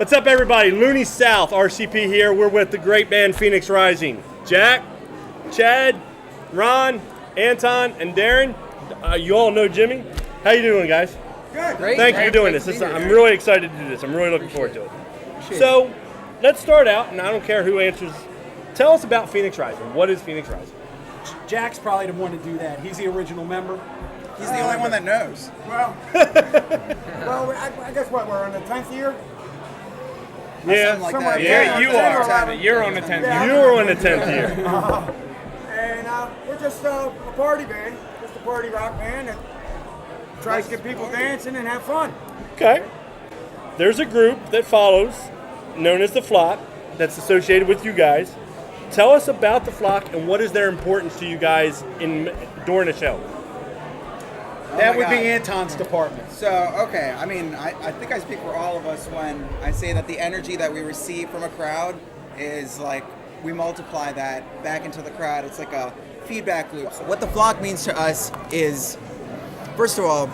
What's up, everybody? Looney South, RCP here. We're with the great band Phoenix Rising. Jack, Chad, Ron, Anton, and Darren. You all know Jimmy. How you doing, guys? Good. Great. Thank you for doing this. I'm really excited to do this. I'm really looking forward to it. So, let's start out, and I don't care who answers. Tell us about Phoenix Rising. What is Phoenix Rising? Jack's probably the one to do that. He's the original member. He's the only one that knows. Well, I guess what, we're on the 10th year? Yeah, Something like somewhere that. Yeah, you are. You're on the 10th Yeah. You are on the 10th year. And we're just a party band, just a party rock band that tries to get people dancing and have fun. Okay. There's a group that follows, known as the Flock, that's associated with you guys. Tell us about the Flock and what is their importance to you guys during the show. That my would be God. Anton's department. So, okay, I mean, I think I speak for all of us when I say that the energy that we receive from a crowd is like, we multiply that back into the crowd. It's like a feedback loop. So what the Flock means to us is, first of all,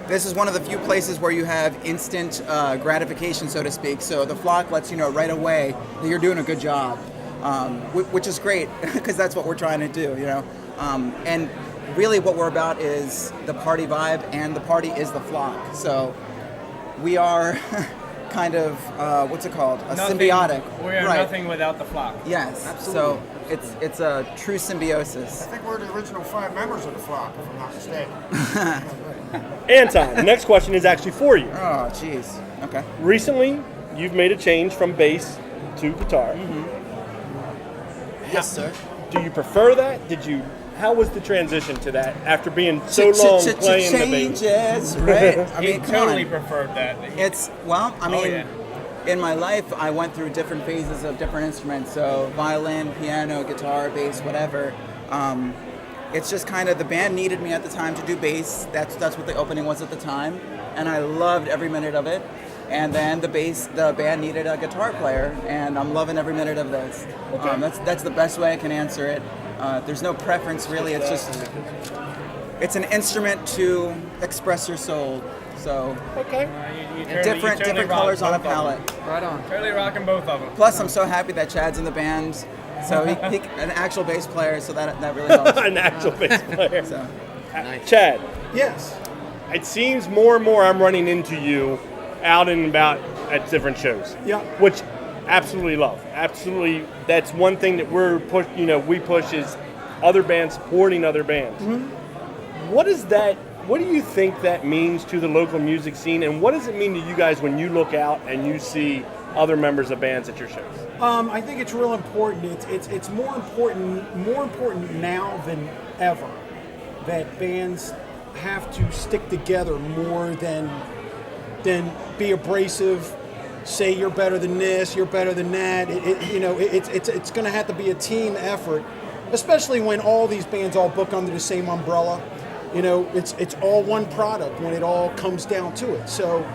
this is one of the few places where you have instant gratification, so to speak. So the Flock lets you know right away that you're doing a good job, which is great because that's what we're trying to do, you know. And really what we're about is the party vibe, and the party is the Flock. So we are kind of, what's it called? Symbiotic. We are Right. nothing without the Flock. Yes, so it's a true symbiosis. I think we're the original 5 members of the flock, if I'm not mistaken. Anton, the next question is actually for you. Oh, jeez. Okay. Recently, you've made a change from bass to guitar. Yes, sir. Do you prefer that? How was the transition to that after being so long playing the bass? Changes, right? I He mean, come totally on. preferred that. It's, well, I mean, yeah. in my life, I went through different phases of different instruments. So violin, piano, guitar, bass, whatever. It's just kind of, the band needed me at the time to do bass. That's what the opening was at the time. And I loved every minute of it. And then the band needed a guitar player, and I'm loving every minute of this. Okay. That's the best way I can answer it. There's no preference really. It's just, it's an instrument to express your soul. So Okay. different colors on a palette. Right on. Totally rocking both of them. Plus, I'm so happy that Chad's in the band. So he an actual bass player. So that really helps. An actual bass player. So. Chad, Yes. it seems more and more I'm running into you out and about at different shows. Yeah. Which absolutely love. Absolutely, that's one thing that we push is other bands supporting other bands. Mm-hmm. What is that? What do you think that means to the local music scene, and what does it mean to you guys when you look out and you see other members of bands at your shows? I think it's real important. It's more important now than ever that bands have to stick together more than be abrasive. Say you're better than this, you're better than that. It's going to have to be a team effort, especially when all these bands all book under the same umbrella. You know, it's all one product when it all comes down to it. So,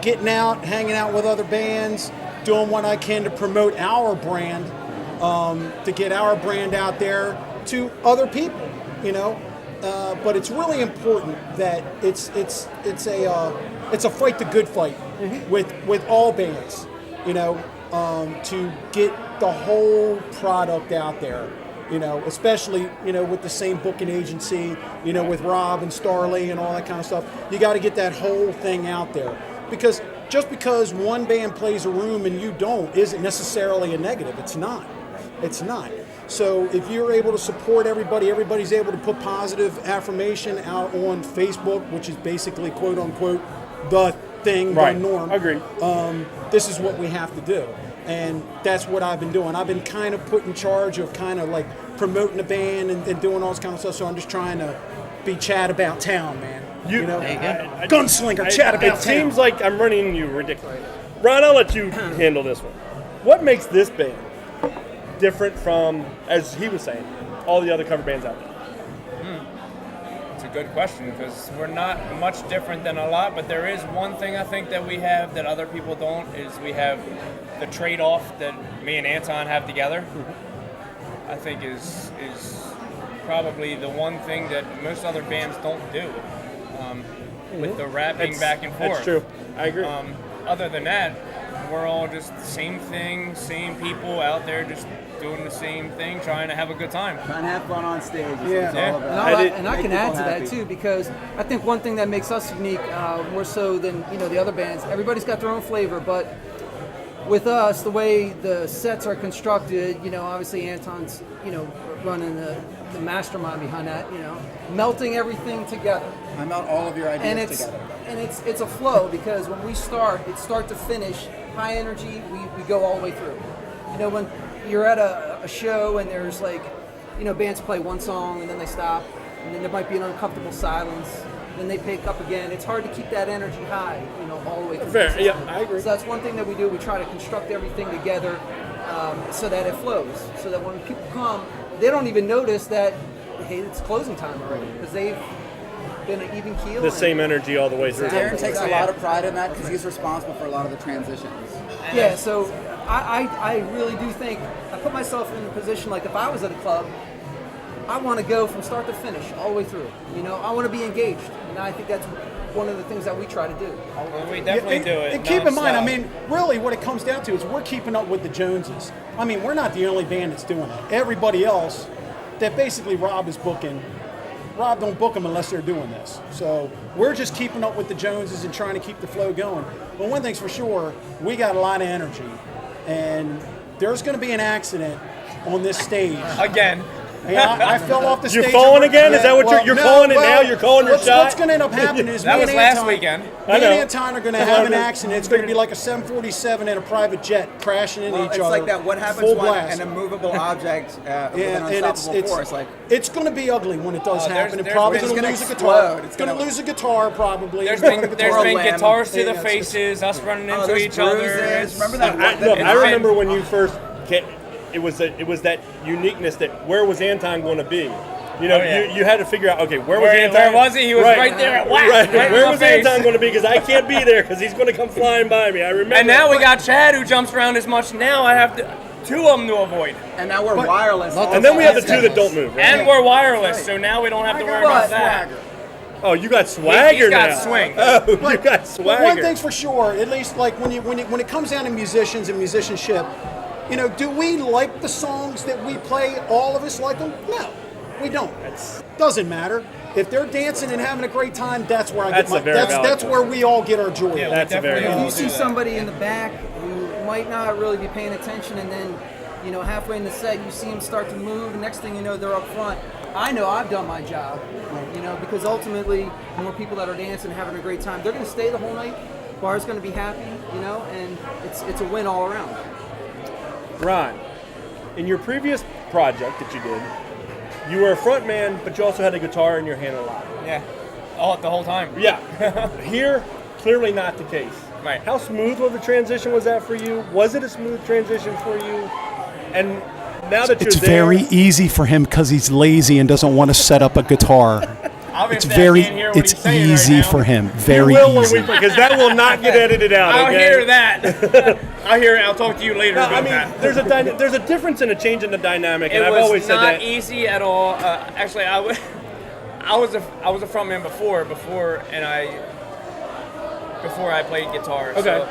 getting out, hanging out with other bands, doing what I can to promote our brand, to get our brand out there to other people. You know, but it's really important that it's a fight the good fight with all bands. You know, to get the whole product out there. You know, especially, with the same booking agency, with Rob and Starley and all that kind of stuff. You got to get that whole thing out there. Because just because one band plays a room and you don't isn't necessarily a negative. It's not. It's not. So if you're able to support everybody's able to put positive affirmation out on Facebook, which is basically, quote unquote, the thing, Right. the norm. Agreed. This is what we have to do. And that's what I've been doing. I've been kind of put in charge of kind of like promoting the band and doing all this kind of stuff. So I'm just trying to be Chad about town, man. Gunslinger, Chad about town. It seems like I'm running you ridiculous. Ron, I'll let you handle this one. What makes this band different from, as he was saying, all the other cover bands out there? It's a good question because we're not much different than a lot, but there is one thing I think that we have that other people don't is we have the trade-off that me and Anton have together. I think is probably the one thing that most other bands don't do with the rapping back and forth. That's true. I agree. other than that, we're all just the same thing, same people out there just doing the same thing, trying to have a good time. Trying to have fun on stage is what Yeah. it's all about. And I can Make add people to happy. that too, because I think one thing that makes us unique, more so than the other bands, everybody's got their own flavor, but with us, the way the sets are constructed, obviously Anton's, running the mastermind behind that, melting everything together. I melt all of your ideas And together. it's a flow, because when we start, it's start to finish, high energy, we go all the way through. When you're at a show and there's bands play one song and then they stop, and then there might be an uncomfortable silence, then they pick up again. It's hard to keep that energy high, all the way through. Fair, the yeah, system. I agree. So that's one thing that we do. We try to construct everything together so that it flows, so that when people come, they don't even notice that, hey, it's closing time already, because they've been an even keel. The same energy all the way through. Exactly. Darren takes a lot of pride in that because he's responsible for a lot of the transitions. Yeah, so I really do think, I put myself in a position like if I was at a club, I want to go from start to finish, all the way through. I want to be engaged, and I think that's one of the things that we try to do. Well, we definitely do it. And keep in mind, nonstop. really what it comes down to is we're keeping up with the Joneses. We're not the only band that's doing it. Everybody else that basically Rob is booking, Rob don't book them unless they're doing this. So we're just keeping up with the Joneses and trying to keep the flow going. But one thing's for sure, we got a lot of energy. And there's going to be an accident on this stage. Again. Yeah, I fell off the stage. You're falling again? Is that what you're calling it now? You're calling your shot? What's going to end up happening is That me was and last Anton, weekend. Me I and know. Anton are going to have an accident. It's going to be like a 747 and a private jet crashing into Well, each it's other. like that. What happens full when blast. an immovable object with an and unstoppable force? it's going to be ugly when it does Oh, happen. It there's- probably it's going to gonna lose a explode. guitar. It's It's going to gonna- lose a guitar probably. There's It's been gonna guitar lamb. guitars to the Yeah, faces, us running Oh, into there's each other. bruises. Remember that? Look, It's I remember been- when you first came, it was that uniqueness that where was Anton going to be? yeah. You had to figure out, okay, where was Where- Anton? where was he? He was right there at whack, right in Where my was face. Anton going to be? Because I can't be there because he's going to come flying by me. I remember. And now we got Chad who jumps around as much. Now I have two of them to avoid. And now we're wireless. And then we have the two that don't move. Right? And we're wireless, so now we don't have to worry about that. Oh, you got swagger He's got now. swing. Oh, you got But swagger. one thing's for sure, at least like when it comes down to musicians and musicianship, do we like the songs that we play? All of us like them? No, we don't. Doesn't matter. If they're dancing and having a great time, that's where That's a very valid that's point. where we all get our joy. Yeah, That's a very definitely If good you do see that. somebody in the back who might not really be paying attention, and then halfway in the set you see them start to move, and next thing you know they're up front, I know I've done my job, because ultimately more people that are dancing and having a great time, they're going to stay the whole night, bar's going to be happy, and it's a win all around. Ron, in your previous project that you did, you were a front man, but you also had a guitar in your hand a lot. Yeah. Oh, the whole time. Yeah. Here, clearly not the case. Right. How smooth of a transition was that for you? Was it a smooth transition for you? And now that It's you're there, very easy for him because he's lazy and doesn't want to set up a guitar. Obviously, I can't hear what it's he's saying easy right now. for him. you Very will when easy. we because that will not get edited out. I'll okay? hear that. I'll hear it. I'll talk to you later No, about I mean, that. there's a difference in a change in the dynamic, It and I've was always said not that. easy at all. Actually, I was a frontman before I played guitar. Okay. So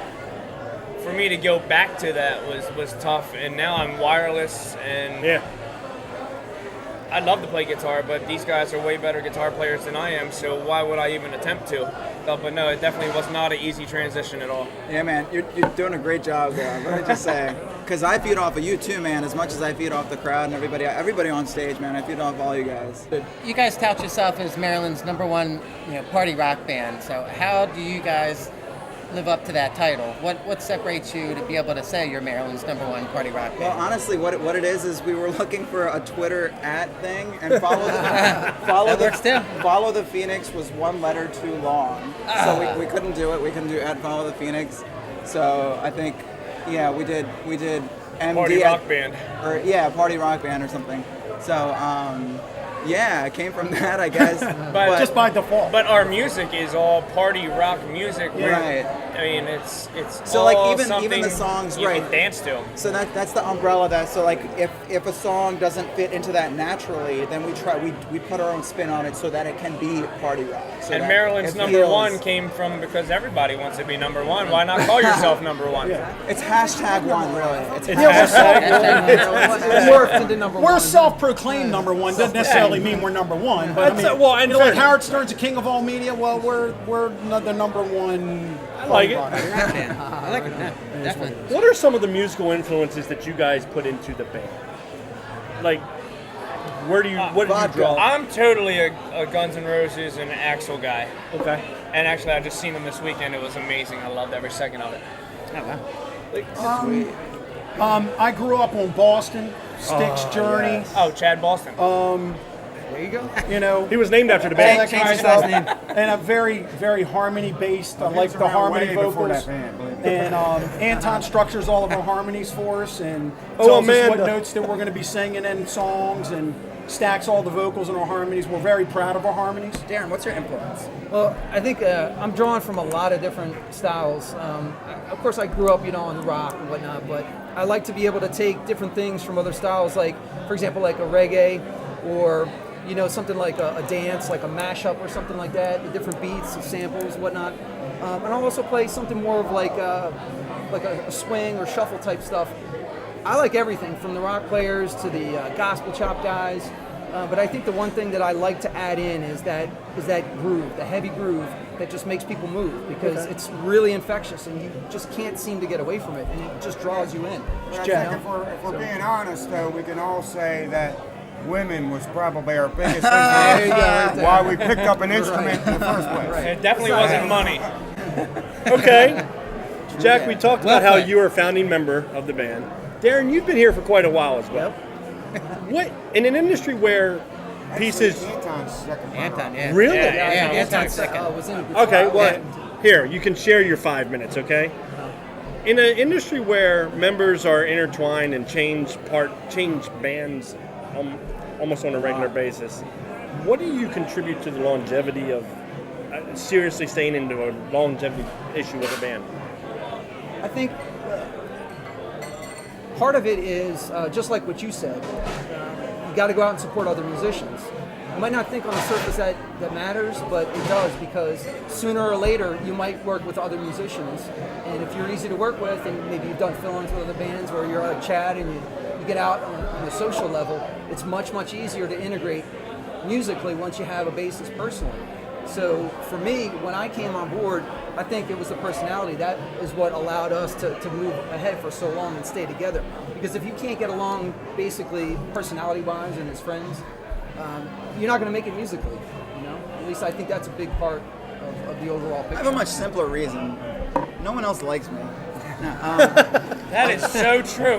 for me to go back to that was tough, and now I'm wireless, and Yeah. I'd love to play guitar, but these guys are way better guitar players than I am, so why would I even attempt to? But no, it definitely was not an easy transition at all. Yeah, man, you're doing a great job there. Let me just say, because I feed off of you too, man. As much as I feed off the crowd and everybody on stage, man, I feed off all you guys. You guys tout yourself as Maryland's #1, party rock band. So how do you guys live up to that title? What separates you to be able to say you're Maryland's #1 party rock Well, band? honestly, what it is we were looking for a Twitter @thing, and follow That works too. Follow the Phoenix was one letter too long, so we couldn't do it. We couldn't do @follow the Phoenix. So I think, yeah, we did MD Party rock band. or party rock band or something. So Yeah, it came from that, I guess. But Just by default. But our music is all party rock music. Right. I mean, it's So, all like, even something the songs, you right. can dance to. So that's the umbrella that, so like if a song doesn't fit into that naturally, then we put our own spin on it so that it can be party rock. So And that Maryland's it number feels- one came from because everybody wants to be number one. Why not call yourself number one? It's #1 really. It's It's hashtag- It morphed into number We're one. self-proclaimed number one. Doesn't necessarily mean we're number one. But I That's, mean, well, and you know, like fair- Howard Stern's the king of all media. Well, we're the number one. I like it. I like it. Yeah, definitely. What are some of the musical influences that you guys put into the band? Like, what do you draw? I'm totally a Guns N' Roses and Axl guy. Okay. And actually, I just seen them this weekend. It was amazing. I loved every second of it. Oh, wow. I grew up on Boston, Styx Journey. Oh, Chad Boston. There you go. You know, He was named after the all band. that kind of stuff. And a very harmony based. I like the harmony vocals. And Anton structures all of our harmonies for us and tells us what notes that we're going to be singing in songs and stacks all the vocals and our harmonies. We're very proud of our harmonies. Darren, what's your influence? Well, I think I'm drawn from a lot of different styles. Of course, I grew up, on rock and whatnot, but I like to be able to take different things from other styles, like, for example, like a reggae or, something like a dance, like a mashup or something like that, the different beats, samples, whatnot. And I'll also play something more of like a swing or shuffle type stuff. I like everything from the rock players to the gospel chop guys. But I think the one thing that I like to add in is that groove, the heavy groove that just makes people move because it's really infectious and you just can't seem to get away from it and it just draws you in. But I think if we're being honest, though, we can all say that women was probably our biggest There you go, right influence there. why we picked up an instrument in the first place. It definitely wasn't money. Okay. Jack, we talked about how played. you were a founding member of the band. Darren, you've been here for quite a while as well. What in an industry where pieces Anton's second. Anton, yeah. Really? Yeah, Anton's second. Was in a Okay, guitar. well, here, you can share your 5 minutes, okay? In an industry where members are intertwined and change bands almost on a regular basis, what do you contribute to the longevity of seriously staying into a longevity issue with a band? I think part of it is just like what you said. You got to go out and support other musicians. You might not think on the surface that matters, but it does because sooner or later you might work with other musicians. And if you're easy to work with and maybe you've done fill-ins with other bands or you're like Chad and you get out on the social level, it's much easier to integrate musically once you have a basis personally. So for me, when I came on board, I think it was the personality. That is what allowed us to move ahead for so long and stay together. Because if you can't get along basically personality-wise and as friends, you're not going to make it musically, At least I think that's a big part of the overall I picture. have a much simpler reason. No one else likes me. That is so true.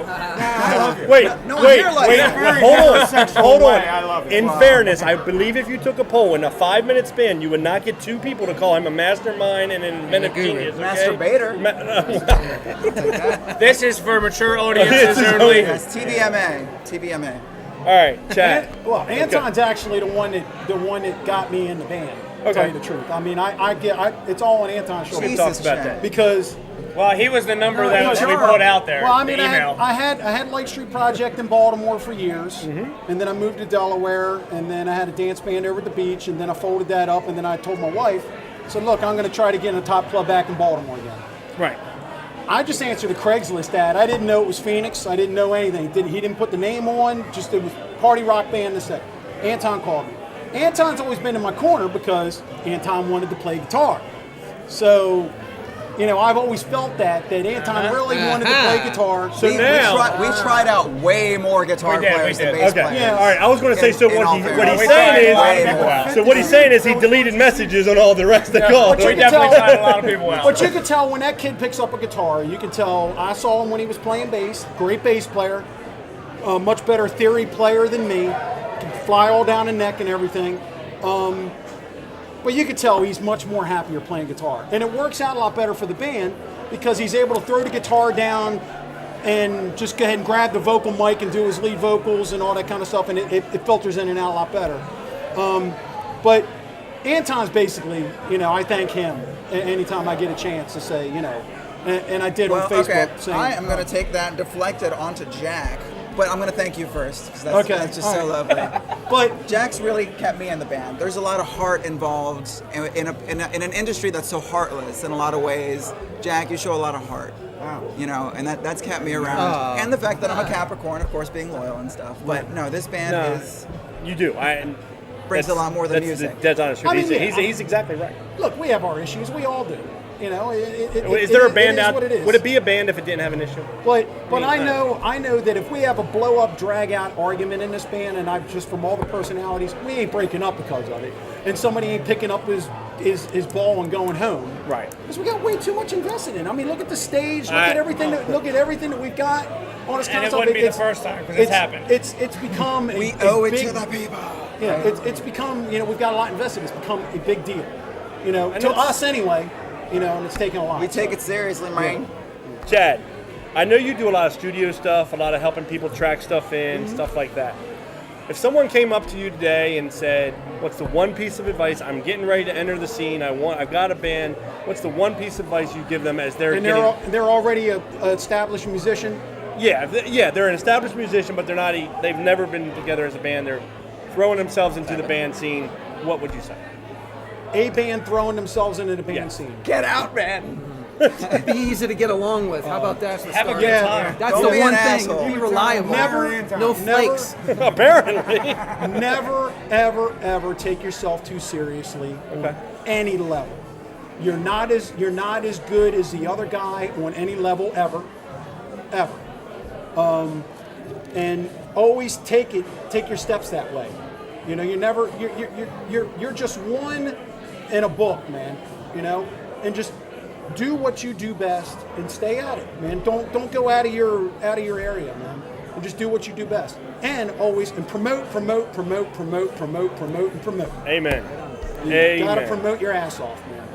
Wait, No one here likes it. hold on. I love it. In Wow. fairness, I believe if you took a poll in a 5-minute span, you would not get 2 people to call him a mastermind and an inventive guru. genius. Okay? Masturbator. This is for mature audiences This is only. That's TVMA. All right, Chad. Well, Anton's actually the one that got me in the band. To tell you the truth. I mean, it's all on Anton's shoulders We talked Jesus, about Chad. that. because. Well, he was the number that we sure. put out there. Well, I mean, the email. I had Light Street Project in Baltimore for years, and then I moved to Delaware, and then I had a dance band over at the beach, and then I folded that up, and then I told my wife, I said, look, I'm going to try to get in a top club back in Baltimore again. Right. I just answered a Craigslist ad. I didn't know it was Phoenix. I didn't know anything. He didn't put the name on. Just it was party rock band. This that. Anton called me. Anton's always been in my corner because Anton wanted to play guitar. So, I've always felt that Anton really wanted to play guitar. So We now, tried out way more guitar We did, players we than did. bass okay. players. Yeah. All right. I was going to say. So In all what fairness. he's We tried saying a lot of people is. out. So what he's saying is he deleted messages on all the rest of the calls. We you can definitely tell- tried a lot of people out. But you can tell when that kid picks up a guitar, you can tell. I saw him when he was playing bass. Great bass player. A much better theory player than me. Can fly all down the neck and everything. But you can tell he's much more happier playing guitar. And it works out a lot better for the band because he's able to throw the guitar down and just go ahead and grab the vocal mic and do his lead vocals and all that kind of stuff, and it filters in and out a lot better. But Anton's basically, I thank him anytime I get a chance to say, and I did on Facebook. Okay, saying, I am going to take that deflected onto Jack, but I'm going to thank you first because that's just so lovely. But Jack's really kept me in the band. There's a lot of heart involved in an industry that's so heartless in a lot of ways. Jack, you show a lot of heart. Wow. And that's kept me around. And the fact that I'm a Capricorn, of course, being loyal and stuff. But no, this band is... You do. Brings a lot more than music. That's dead honest. He's exactly right. Look, we have our issues. We all do. Is there a band out? Would it be a band if it didn't have an issue? But I know that if we have a blow up, drag out argument in this band, and I just from all the personalities, we ain't breaking up because of it, and somebody ain't picking up his ball and going home. Right. Because we got way too much invested in. I mean, look at the stage. Look at everything. Look at everything that we've got. All this kind of stuff. Wouldn't be the first time because it's happened. It's become. We owe it to the people. Yeah. It's become. We've got a lot invested. It's become a big deal. To us anyway. And it's taken a lot. We take it seriously, man. Chad, I know you do a lot of studio stuff, a lot of helping people track stuff in, stuff like that. If someone came up to you today and said, "What's the one piece of advice? I'm getting ready to enter the scene. I've got a band. What's the one piece of advice you give them as they're they're already an established musician? Yeah, they're an established musician, but they've never been together as a band. They're throwing themselves into the band scene. What would you say? A band throwing themselves into the band scene. Get out, man. Be easy to get along with. How about that? Have a good time. That's Don't the be one an thing. asshole. Be reliable. No flakes. Apparently. Never, ever, ever take yourself too seriously on any level. You're not as good as the other guy on any level ever. And always take your steps that way. You're just one in a book, man. And just do what you do best and stay at it, man. Don't go out of your area, man. And just do what you do best. And always promote. Amen. You gotta promote your ass off, man.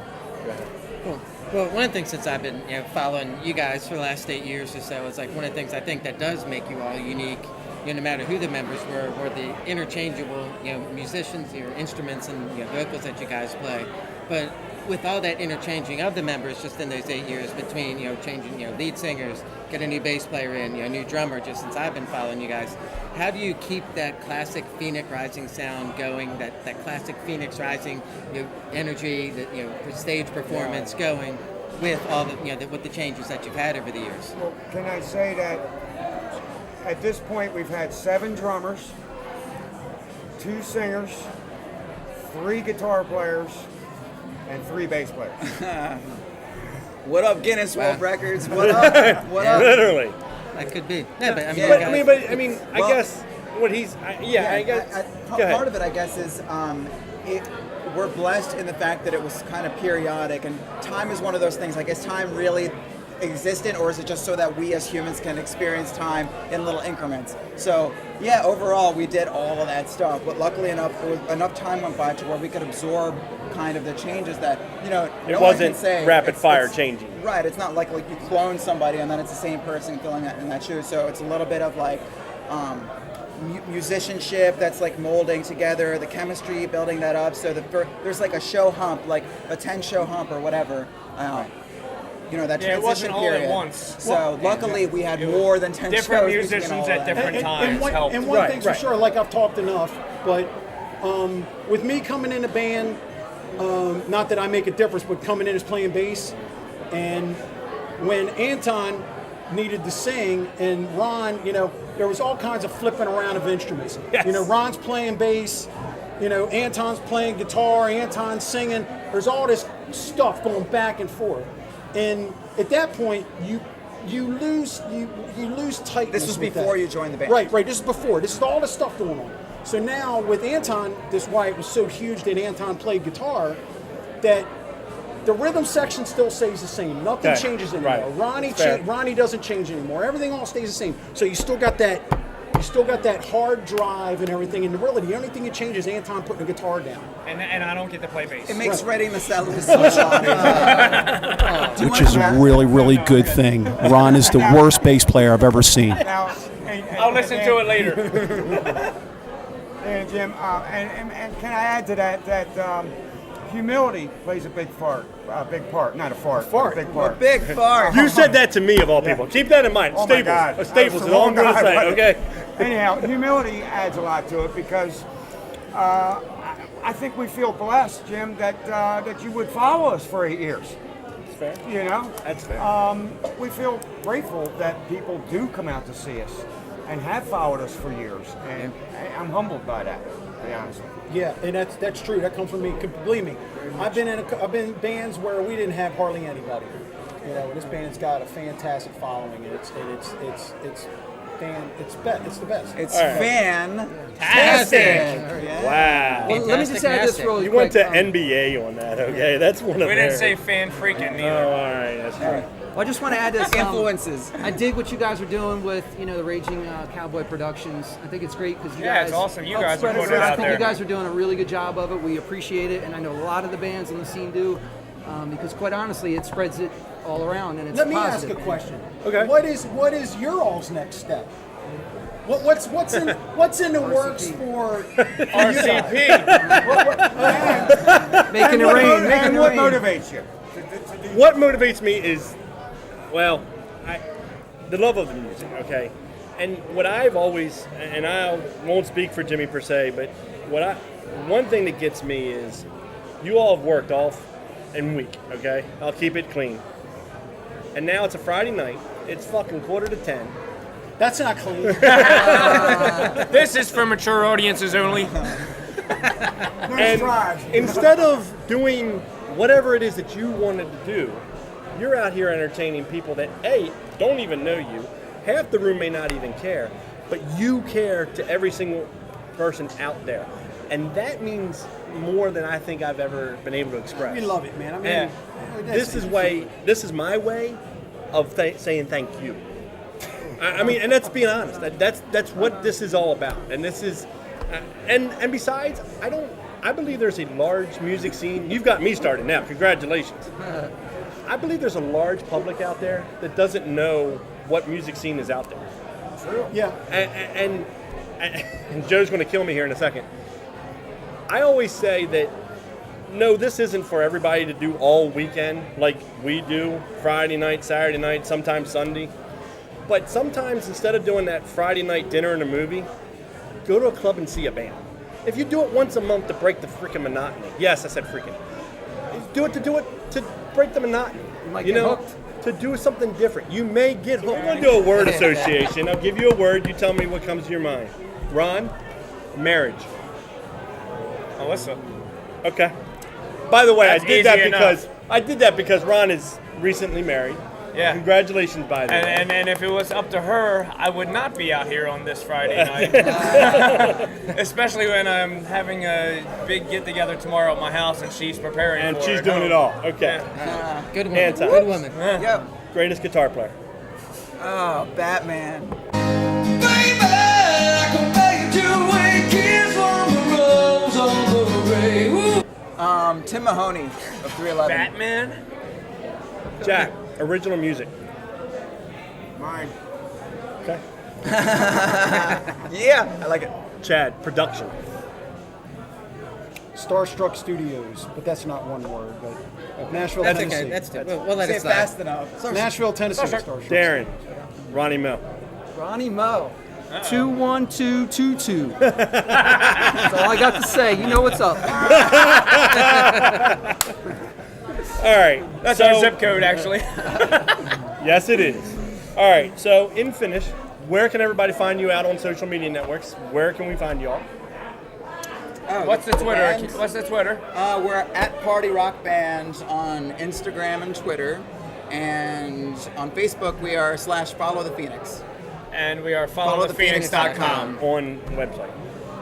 Well, one of the things since I've been following you guys for the last 8 years or so, it's like one of the things I think that does make you all unique. No matter who the members were the interchangeable, musicians, your instruments, and vocals that you guys play. But with all that interchanging of the members, just in those 8 years between changing lead singers, get a new bass player in, a new drummer, just since I've been following you guys, how do you keep that classic Phoenix Rising sound going? That classic Phoenix Rising energy, that stage performance going with all the with the changes that you've had over the years? Well, can I say that? At this point, we've had 7 drummers, 2 singers, 3 guitar players, and 3 bass players. What up, Guinness World Records? What up? What up? Literally. That could be. No, but I mean, I guess what he's. I guess. Part of it, I guess, is we're blessed in the fact that it was kind of periodic, and time is one of those things. I guess time really existent, or is it just so that we as humans can experience time in little increments? So overall we did all of that stuff, but luckily enough enough time went by to where we could absorb kind of the changes that it wasn't rapid fire changing. Right, it's not like you clone somebody and then it's the same person filling in that shoe. So it's a little bit of like musicianship that's like molding together, the chemistry, building that up. So there's like a show hump, like a 10 show hump or whatever. That transition it wasn't all period. at once. So luckily we had more than 10 different shows. musicians at different times helped. And one thing's for sure, like I've talked enough, but with me coming in the band, not that I make a difference, but coming in as playing bass, and when Anton needed to sing and Ron, there was all kinds of flipping around of instruments. Yes. Ron's playing bass, Anton's playing guitar, Anton's singing. There's all this stuff going back and forth. And at that point, you lose tightness. This was before you joined the band. Right. This is before. This is all the stuff going on. So now with Anton, this is why it was so huge that Anton played guitar, that the rhythm section still stays the same. Nothing changes anymore. Right. Ronnie doesn't change anymore. Everything all stays the same. So you still got that You still got that hard drive and everything. And really, the only thing that changes is Anton putting the guitar down. And I don't get to play bass. It makes writing the saddle so much harder. Which is a really, really good thing. Ron is the worst bass player I've ever seen. Now, I'll listen to it later. And Jim, and can I add to that humility plays a big part. Not a fart. A big part. Big fart. You said that to me, of all people. Keep that in mind. Oh my Staples. God. Staples is all I'm going to say, okay? Anyhow, humility adds a lot to it because I think we feel blessed, Jim, that you would follow us for 8 years. That's fair. You know? That's fair. We feel grateful that people do come out to see us and have followed us for years. And I'm humbled by that, to be honest with you. Yeah, and that's true. That comes from me. Believe me, I've been in bands where we didn't have hardly anybody. You know, this band's got a fantastic following, and it's the best. It's All right. fantastic. Yeah. Wow. Well, let me just add this really You quick. went to NBA on that, okay? That's one of We didn't theirs. say fan freaking Oh, either. all right. That's true. Well, I just want to add this. Influences. I dig what you guys are doing with, the Raging Cowboy Productions. I think it's great because you Yeah, guys. it's awesome. You help guys are spread putting it it out. out I think there. you guys are doing a really good job of it. We appreciate it, and I know a lot of the bands on the scene do, because quite honestly, it spreads it all around, and it's Let me positive. ask a question. Okay. What is your all's next step? What's in the works for RCP. Making it rain. Making And it what rain. motivates you? What motivates me is, well, the love of the music, okay? And what I've always, and I won't speak for Jimmy per se, but one thing that gets me is you all have worked all in week, okay? I'll keep it clean. And now it's a Friday night. It's fucking 9:45. That's not clean. This is for mature audiences only. And instead of doing whatever it is that you wanted to do, you're out here entertaining people that, A, don't even know you. Half the room may not even care, but you care to every single person out there. And that means more than I think I've ever been able to express. We love it, man. I mean, Yeah. This is my way of saying thank you. I mean, and that's being honest. That's what this is all about. And this is, and besides, I believe there's a large music scene. You've got me started now. Congratulations. I believe there's a large public out there that doesn't know what music scene is out there. Yeah. And Joe's going to kill me here in a second. I always say that, no, this isn't for everybody to do all weekend like we do, Friday night, Saturday night, sometimes Sunday. But sometimes instead of doing that Friday night dinner and a movie, go to a club and see a band. If you do it once a month to break the freaking monotony, yes, I said freaking. Do it to break the monotony. You might get hooked. To do something different. You may get hooked. We're going to do a word association. I'll give you a word. You tell me what comes to your mind. Ron, marriage. Alyssa. Okay. By the way, That's I did that easy because Ron is recently married. Yeah. Congratulations, by the way. And if it was up to her, I would not be out here on this Friday night. Especially when I'm having a big get-together tomorrow at my house and she's preparing And for she's it. doing it all. Okay. Good woman. Anton. Good woman. Yep. Greatest guitar player. Oh, Batman. Tim Mahoney of 311. Batman? Jack, original music. Mine. Okay. Yeah, I like it. Chad, production. Starstruck Studios, but that's not one word. But Nashville, That's Tennessee. okay. That's we'll let Say it it slide. fast enough. Nashville, Tennessee. Starstruck. Darren, Ronnie Mo. Ronnie Mo. 21222. That's all I got to say. You know what's up. All right. That's so, our zip code, actually. Yes, it is. All right. So, in finish, where can everybody find you out on social media networks? Where can we find you all? What's the Twitter? Band? What's the Twitter? We're at Party Rock Band on Instagram and Twitter. And on Facebook, we are /Follow the Phoenix. And we are followthephoenix.com. On website.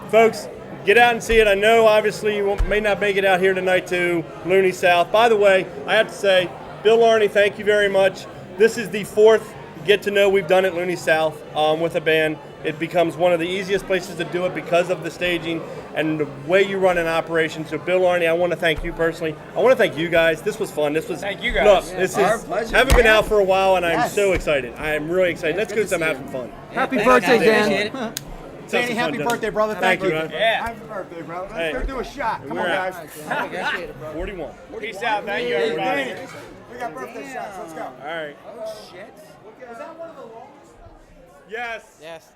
Folks, get out and see it. I know, obviously, you may not make it out here tonight to Looney South. By the way, I have to say, Bill Larney, thank you very much. This is the 4th get-to-know we've done at Looney South with a band. It becomes one of the easiest places to do it because of the staging and the way you run an operation. So, Bill, Arnie, I want to thank you personally. I want to thank you guys. This was fun. Thank you guys. Look, Yeah, this our is pleasure, haven't been man. out for a while, and I'm Yes. so excited. I am really excited. Let's go good to some see having you. fun. Happy thanks, birthday, guys. Appreciate Dan. it. Danny, happy birthday, brother. Thank you. man. Yeah. Happy birthday, brother. Let's Hey. go do a shot. Come We're on, out. guys. Appreciate it, bro. 41. Peace out. Thank you, everybody. Danny, we got birthday shots. Let's go. All right. Oh shit. Is that one of the longest? Yes. Yes.